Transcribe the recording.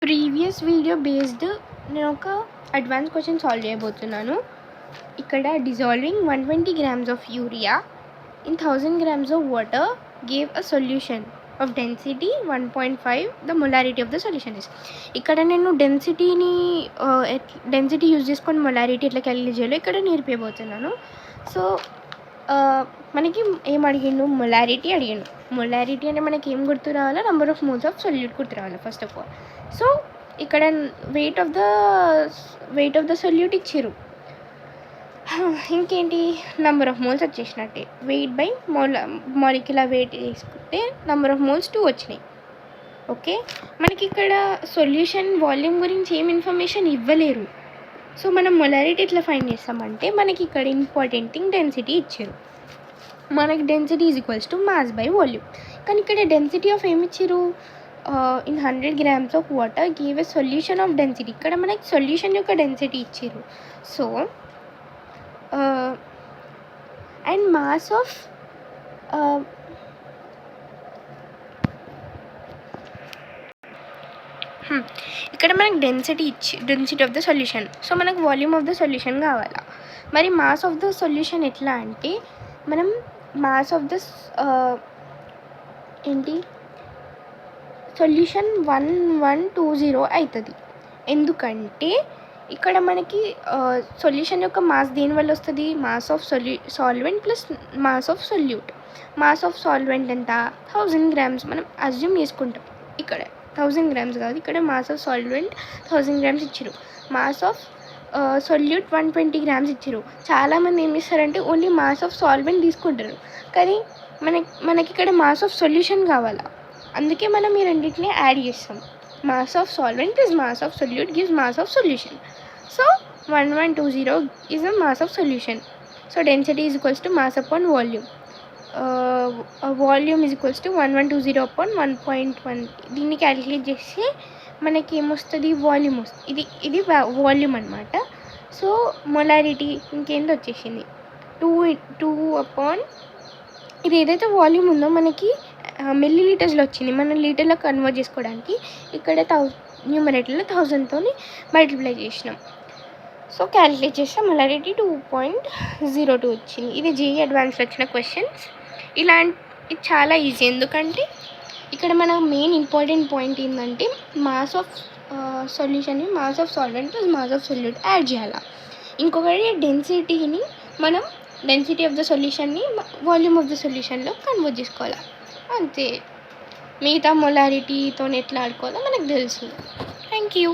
Previous video based నేను ఒక advance question solve చేయబోతున్నాను. ఇక్కడ dissolving 120 grams of urea in 1000 grams of water gave a solution of density 1.5. the molarity of the solution is. ఇక్కడ నేను density use చేసుకొని molarity ఎట్లా calculate చేయాలో ఇక్కడ నేర్పించబోతున్నాను. సో మనకి ఏం అడిగిండు, మొలారిటీ అడిగిండు. మొలారిటీ అంటే మనకి ఏం గుర్తు రావాలా, number of moles of solute గుర్తు రావాలి ఫస్ట్ ఆఫ్ ఆల్. సో ఇక్కడ వెయిట్ ఆఫ్ ద సొల్యూట్ ఇచ్చిర్రు. ఇంకేంటి, నెంబర్ ఆఫ్ మోల్స్ వచ్చేసినట్టే. వెయిట్ బై మాలిక్యులర్ వెయిట్ తీసుకుంటే నెంబర్ ఆఫ్ మోల్స్ 2 వచ్చినాయి. ఓకే, మనకి ఇక్కడ సొల్యూషన్ వాల్యూమ్ గురించి ఏం ఇన్ఫర్మేషన్ ఇవ్వలేరు. సో మనం మొలారిటీ ఎట్లా ఫైండ్ చేస్తామంటే, మనకి ఇక్కడ ఇంపార్టెంట్ థింగ్ డెన్సిటీ ఇచ్చారు. మనకి density is equals to mass by volume. కానీ ఇక్కడ డెన్సిటీ ఆఫ్ ఏమి ఇచ్చారు, in 100 grams of water gave a solution of density. ఇక్కడ మనకి సొల్యూషన్ యొక్క డెన్సిటీ ఇచ్చారు. సో అండ్ మాస్ ఆఫ్ ఇక్కడ మనకి density of the solution. So మనకు వాల్యూమ్ ఆఫ్ ద సొల్యూషన్ కావాలా. మరి మాస్ ఆఫ్ ద సొల్యూషన్ ఎట్లా అంటే, మనం మాస్ ఆఫ్ ద సొల్యూషన్ 1120 అవుతుంది. ఎందుకంటే ఇక్కడ మనకి సొల్యూషన్ యొక్క మాస్ దేనివల్ల వస్తుంది, mass of solvent plus mass of solute. Mass of solvent ఎంత, 1000 grams మనం అజ్యూమ్ చేసుకుంటాం. ఇక్కడ 1000 grams కాదు, ఇక్కడ మాస్ ఆఫ్ సాల్వెంట్ 1000 grams ఇచ్చారు. మాస్ ఆఫ్ సొల్యూట్ 120 grams ఇచ్చారు. చాలామంది ఏం చేస్తారంటే ఓన్లీ మాస్ ఆఫ్ సాల్వెంట్ తీసుకుంటారు, కానీ మనకి ఇక్కడ మాస్ ఆఫ్ సొల్యూషన్ కావాలా. అందుకే మనం ఈ రెండింటిని యాడ్ చేస్తాం. Mass of solvent is mass of solute gives mass of solution. So 1120 is the mass of solution. So density is equals to mass upon volume. Volume is equals to 1120 upon 1.1. దీన్ని calculate చేస్తే మనకి ఏమొస్తుంది, volume వస్తుంది. ఇది volume అనమాట. So molarity ఇంకేంది వచ్చేసింది 2 upon ఇది ఏదైతే వాల్యూమ్ ఉందో మనకి మిల్లీ లీటర్స్లో వచ్చింది. మనం లీటర్లో కన్వర్ట్ చేసుకోవడానికి ఇక్కడ న్యూమరేటర్లో 1000తో మల్టిప్లై చేసినాం. సో క్యాలిక్యులేట్ చేస్తే మొలారిటీ 2.02 వచ్చింది. ఇది జేఈ అడ్వాన్స్లో వచ్చిన క్వశ్చన్స్. ఇది చాలా ఈజీ, ఎందుకంటే ఇక్కడ మన మెయిన్ ఇంపార్టెంట్ పాయింట్ ఏంటంటే మాస్ ఆఫ్ సొల్యూషన్ని mass of solvent plus mass of solute add చేయాలి. ఇంకొకటి డెన్సిటీని మనం డెన్సిటీ ఆఫ్ ద సొల్యూషన్ని వాల్యూమ్ ఆఫ్ ద సొల్యూషన్లో కన్వర్ట్ చేసుకోవాలి. అంతే, మిగతా మొలారిటీతో ఎట్లా ఆడుకోవాలో మనకు తెలుసు. Thank you.